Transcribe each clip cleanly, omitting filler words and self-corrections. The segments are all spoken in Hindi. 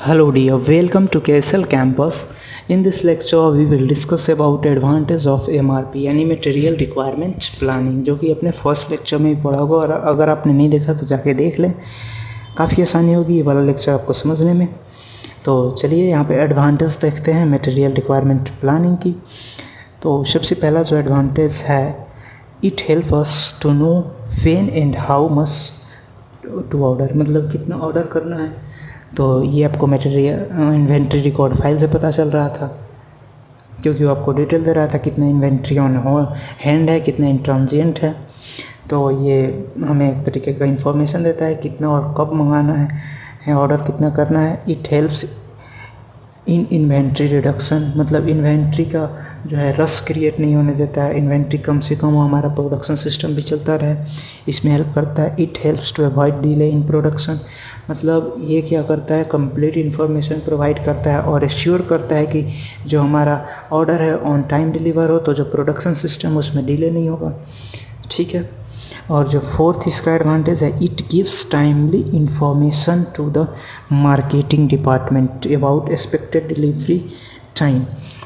Hello dear, welcome to KSL campus. In this lecture we will discuss about advantage of MRP यानी मटेरियल रिक्वायरमेंट प्लानिंग, जो कि अपने फर्स्ट लेक्चर में ही पढ़ा होगा और अगर आपने नहीं देखा तो जाके देख लें, काफ़ी आसानी होगी ये वाला लेक्चर आपको समझने में। तो चलिए यहाँ पे एडवांटेज देखते हैं मटेरियल रिक्वायरमेंट प्लानिंग की। तो सबसे पहला जो एडवांटेज है, it help us to know when and how much to order, मतलब कितना ऑर्डर करना है। तो ये आपको मटेरियल इन्वेंट्री रिकॉर्ड फाइल से पता चल रहा था, क्योंकि वो आपको डिटेल दे रहा था कितना इन्वेंट्री ऑन हैंड है, कितना इन ट्रांजिएंट है। तो ये हमें एक तरीके का इन्फॉर्मेशन देता है कितना और कब मंगाना है ऑर्डर कितना करना है। It helps in inventory reduction, मतलब इन्वेंट्री का जो है रश क्रिएट नहीं होने देता है, इन्वेंट्री कम से कम हो, हमारा प्रोडक्शन सिस्टम भी चलता रहे, इसमें हेल्प करता है। It helps to avoid delay in production, मतलब ये क्या करता है, कंप्लीट इन्फॉर्मेशन प्रोवाइड करता है और एश्योर करता है कि जो हमारा ऑर्डर है ऑन टाइम डिलीवर हो, तो जो प्रोडक्शन सिस्टम उसमें डिले नहीं होगा। ठीक है। और जो फोर्थ इसका एडवांटेज है, it gives timely information to the marketing department about expected delivery time,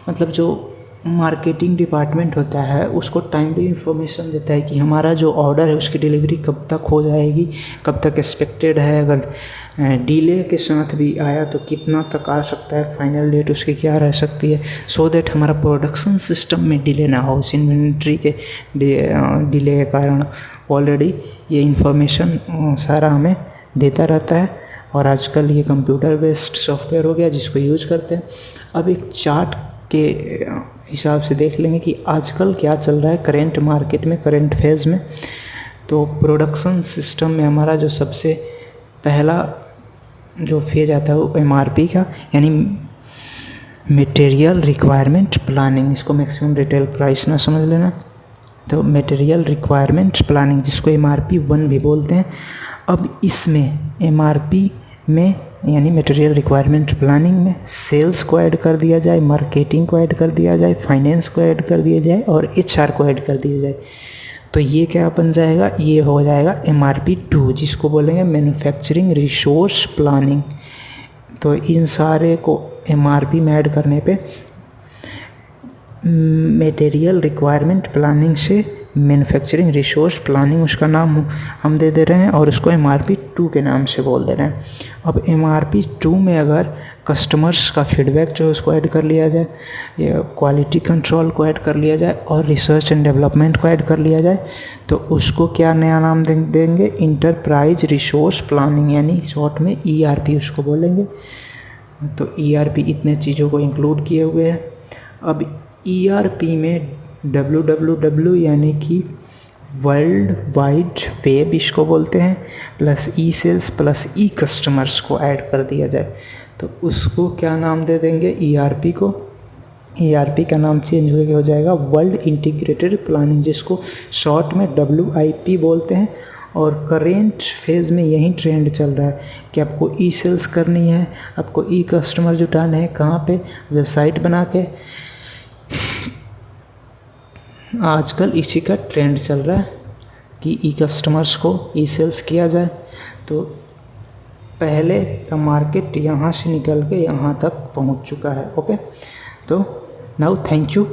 मतलब जो मार्केटिंग डिपार्टमेंट होता है उसको टाइमली इन्फॉर्मेशन देता है कि हमारा जो ऑर्डर है उसकी डिलीवरी कब तक हो जाएगी, कब तक एक्सपेक्टेड है, अगर डिले के साथ भी आया तो कितना तक आ सकता है, फाइनल डेट उसकी क्या रह सकती है, सो दैट हमारा प्रोडक्शन सिस्टम में डिले ना हो। उस इन्वेंट्री के डिले के कारण ऑलरेडी ये इन्फॉर्मेशन सारा हमें देता रहता है। और आजकल ये कंप्यूटर बेस्ड सॉफ्टवेयर हो गया जिसको यूज करते हैं। अब एक चार्ट के हिसाब से देख लेंगे कि आजकल क्या चल रहा है करेंट मार्केट में, करेंट फेज़ में। तो प्रोडक्शन सिस्टम में हमारा जो सबसे पहला जो फेज आता है वो MRP का, यानी मटेरियल रिक्वायरमेंट प्लानिंग, इसको मैक्सिमम रिटेल प्राइस ना समझ लेना। तो मटेरियल रिक्वायरमेंट प्लानिंग जिसको MRP 1 भी बोलते हैं। अब इसमें MRP में यानी मटेरियल रिक्वायरमेंट प्लानिंग में सेल्स को ऐड कर दिया जाए, मार्केटिंग को ऐड कर दिया जाए, फाइनेंस को ऐड कर दिया जाए और HR को ऐड कर दिया जाए। तो ये क्या बन जाएगा, ये हो जाएगा MRP 2, जिसको बोलेंगे मैन्युफैक्चरिंग रिसोर्स प्लानिंग। तो इन सारे को MRP में ऐड करने पे मटेरियल रिक्वायरमेंट प्लानिंग से मैन्युफैक्चरिंग रिसोर्स प्लानिंग उसका नाम हम दे दे रहे हैं और उसको MRP 2 के नाम से बोल दे रहे हैं। अब MRP 2 में अगर कस्टमर्स का फीडबैक जो है उसको ऐड कर लिया जाए, क्वालिटी कंट्रोल को ऐड कर लिया जाए और रिसर्च एंड डेवलपमेंट को ऐड कर लिया जाए, तो उसको क्या नया नाम देंगे, इंटरप्राइज रिसोर्स प्लानिंग, यानी शॉर्ट में ERP उसको बोलेंगे। तो ERP इतने चीज़ों को इंक्लूड किए हुए हैं। अब ERP में WWW यानी कि वर्ल्ड वाइड वेब इसको बोलते हैं, प्लस सेल्स प्लस कस्टमर्स को ऐड कर दिया जाए, तो उसको क्या नाम दे देंगे, ERP को। ERP का नाम चेंज हो जाएगा वर्ल्ड इंटीग्रेटेड प्लानिंग, जिसको शॉर्ट में WIP बोलते हैं। और करेंट फेज़ में यही ट्रेंड चल रहा है कि आपको सेल्स करनी है, आपको कस्टमर जुटाना है, कहाँ पे, वेबसाइट बना के। आजकल इसी का ट्रेंड चल रहा है कि कस्टमर्स को सेल्स किया जाए। तो पहले का मार्केट यहाँ से निकल के यहाँ तक पहुँच चुका है। ओके, तो नाउ थैंक यू।